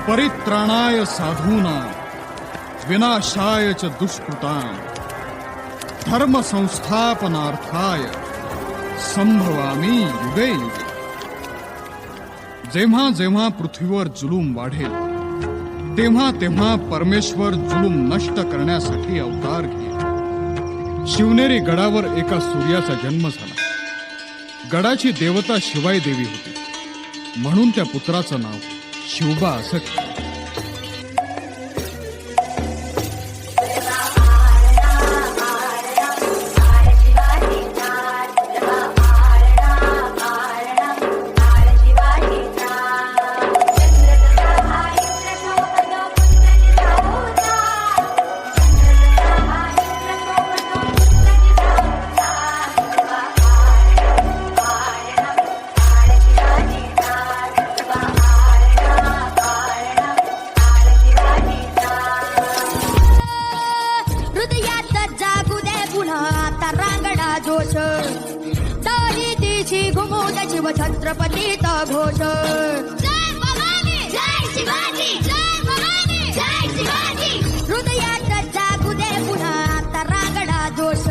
परित्राणाय साधूना विनाशाय च दुष्कृतां धर्म संस्थापनार्थाय संभवामी युगे युगे. जेव्हा जेव्हा पृथ्वीवर जुलूम वाढेल तेव्हा तेव्हा परमेश्वर जुलूम नष्ट करण्यासाठी अवतार घेईल. शिवनेरी गडावर एका सूर्याचा जन्म झाला. गडाची देवता शिवाई देवी होती, म्हणून त्या पुत्राचं नाव शिवबा असं ठेवलं. छत्रपतीचा घोष. जय भवानी, जय शिवाजी, जय भवानी, जय शिवाजी. हृदयात जागू दे पुन्हा आता रागडा जोश.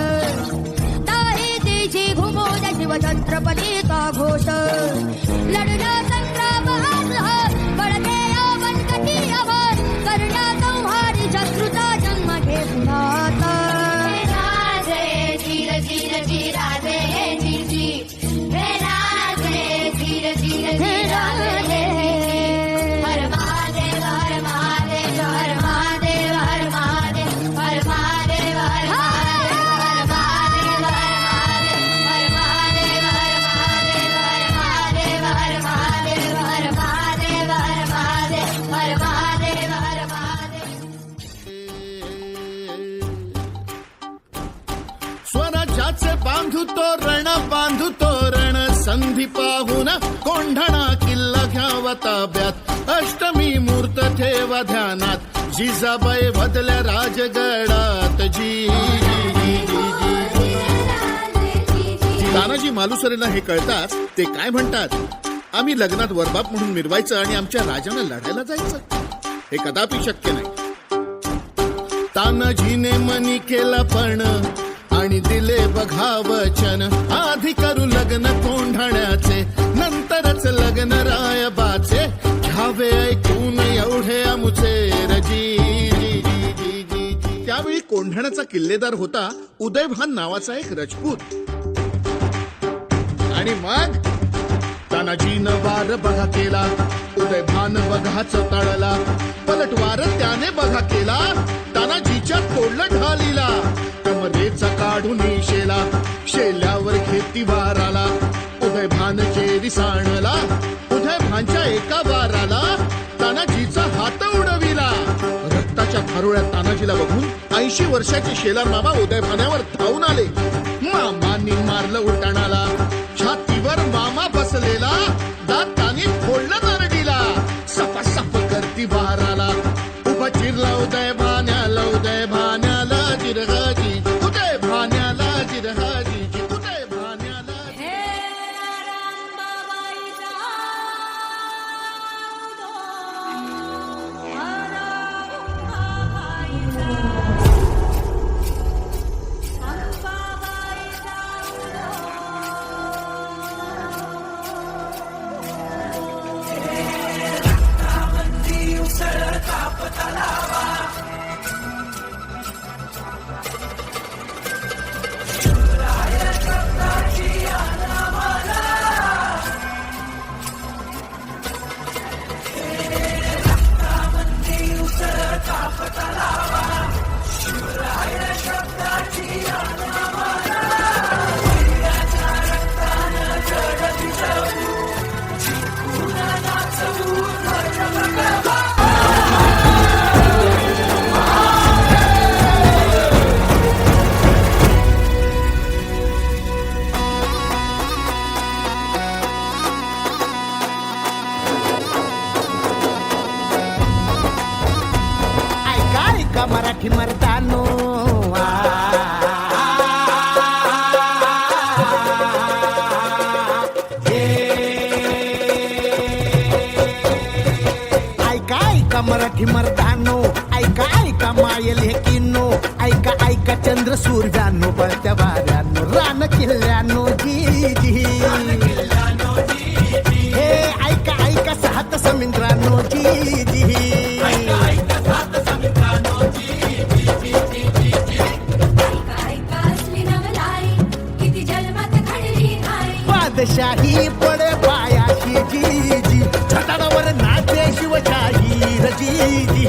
ताही तिची घुमू दे शिव छत्रपतीचा घोष. लढणं संग्राम कळते अवन कधी अवन करण्या संहारी शत्रूचा जन्म घे पुन्हा आता. राजे चिर चिर चिराजे चिची हे राजे चिर चिर चिराजे. हर महादेव हर महादेव हर महादेव हर महादेव हर महादेव हर महादेव हर महादेव हर महादेव हर महादेव हर महादेव हर महादेव हर महादेव. स्वराज्याचे बांधू तोरण बांधू तोरण संधी पाहून कोंढणा किल्ला घ्यावा ताब्यात. अष्टमी मूर्त ठेवा ध्यानात जिजाबाई बदल्या राजगडात. जी तानाजी मालुसरेला हे कळताच ते काय म्हणतात, आम्ही लग्नात वरबाप म्हणून मिरवायचं आणि आमच्या राजानं लढायला जायचं. हे कदापि शक्य नाही. तानाजीने मनी केला पण आणि दिले बघा वचन, आधी करू लग्न कोंढाण्याचे नंतरच लग्न रायबाचे. घ्यावे ऐकून एवढे आमुचे रजी. त्यावेळी कोंढाण्याचा किल्लेदार होता उदयभान नावाचा एक राजपूत. आणि मग तानाजीनं वार बघा केला, उदयभान बघाच तळला. पलटवार त्याने बघा केला, तानाजीच्या तोडलं ढालीला. कमरेचा काढून शेला, शेल्यावर खेती वाराला. उदयभान चेरी सांडला, उदयभानच्या एका वाराला तानाजीचा हात उडविला. रक्ताच्या थारोळ्यात तानाजीला बघून 80 वर्षाचे शेलार मामा उदयभानावर धावून आले. मामांनी मारलं उठाणाला, छातीवर मामा बसलेला, दातानी फोडलं नरडीला. सपासप करती वाराला, उभा चिरला उदयभान्याला. उदयभान्याला जिरगाजी, उदयभान्याला जिरगाजी, उदयभान्याला. मराठी मर्दानो ऐका ऐका मराठी मर्दानो, ऐका ऐका मायल हे किन्नो, ऐका ऐका चंद्र सूर्यानो, बळत्या वाऱ्यानो, रान किल्ल्यानो जी जी, हे ऐका ऐका सात समुद्रानो जी जी, बादशाही पडे पायाशी जी जी, छताडावर नाचे शिवशाही जी जी.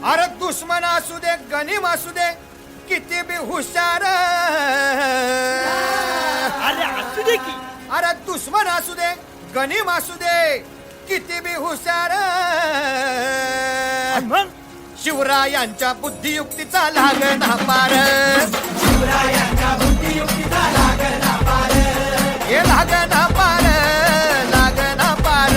अरे दुश्मन असू दे गनीम असू दे किती बी हुशार, अरे असू दे की, अरे दुश्मन असू दे गनीम असू दे किती बी हुशार, मग शिवरायांच्या बुद्धियुक्तीचा लागना पार, हे लागना पार, लागना पार,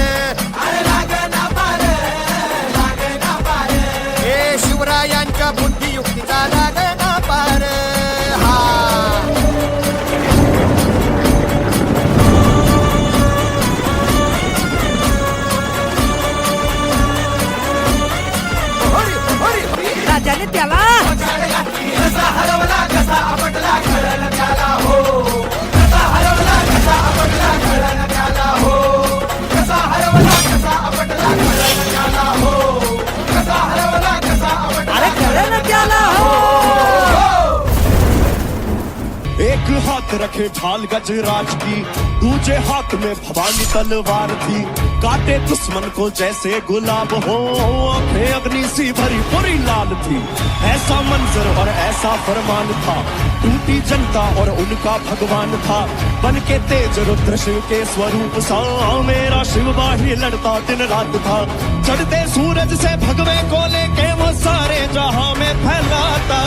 हे शिवरायांच्या बुद्धियुक्तीचा लागना पार. हा हरी हरी हरी राजाने त्याला अरे कळलं ना त्याला एक हाथ रखे ढाल गजराज की, दूजे हाथ में भवानी तलवार थी, काटे दुश्मन को जैसे गुलाब हो, आंखें अग्नि सी भरी पूरी लाल थी. ऐसा मंजर और ऐसा फरमान था, टूटी जनता और उनका भगवान था, बन के तेज रुद्र शिव के स्वरूप सा, मेरा शिव बाही लड़ता दिन रात था, चढ़ते सूरज से भगवे को लेके वो सारे जहां में फैलाता.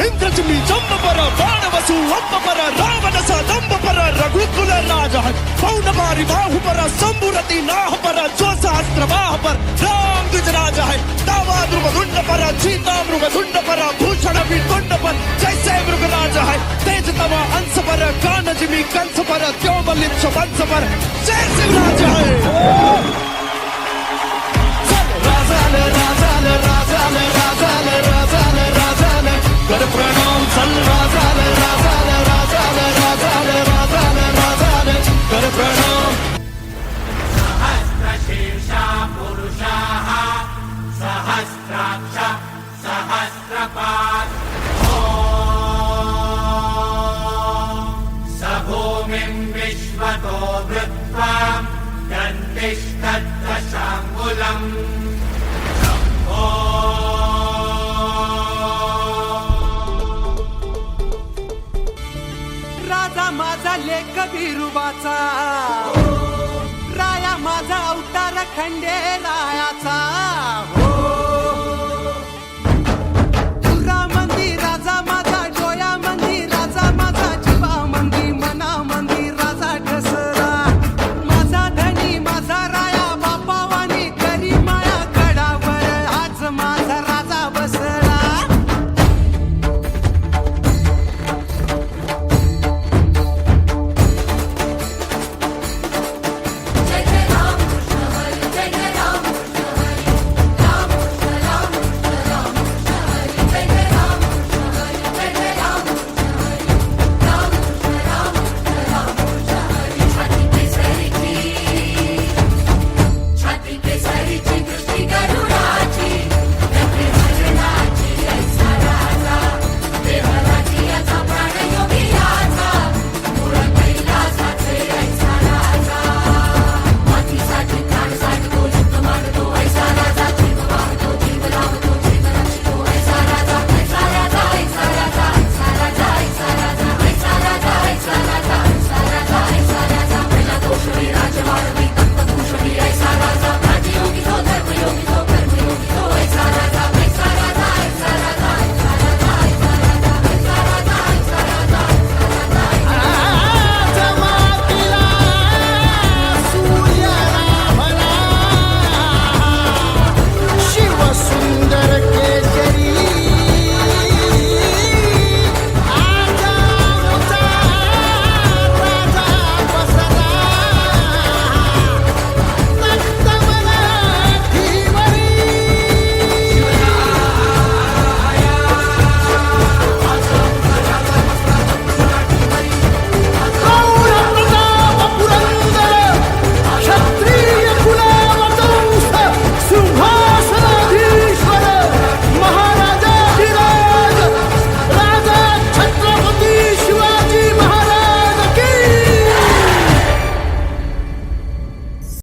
इंद्रजमी जंब पर बाण वसु अंब पर रावण सा दंब पर रघुकुल राज है, पौन बारी बाहु पर संबुरति नाह पर जो सहस्त्र बाह पर राम गुजराज है, दावा ध्रुव धुंड पर सीता मृग धुंड पर भूषण विकुंड पर जैसे मृगराज है, तेज तवा अंश पर कान जिमी कंस पर त्योमलिप्स वंश पर जय शिवराज है. कर प्रणाम सल राजाल राजाल राजाल राजाल राजाल राजाल कर प्रणाम. सहस्रशीर्षा पुरुषाः सहस्राक्ष सहस्रपात् स भूमिं विश्वतो वृत्वा दन्तिष्ठद्दशाङ्गुलम्. राजा माझा लेख बिरुबाचा, राया माझा अवतार खंडेरायाचा.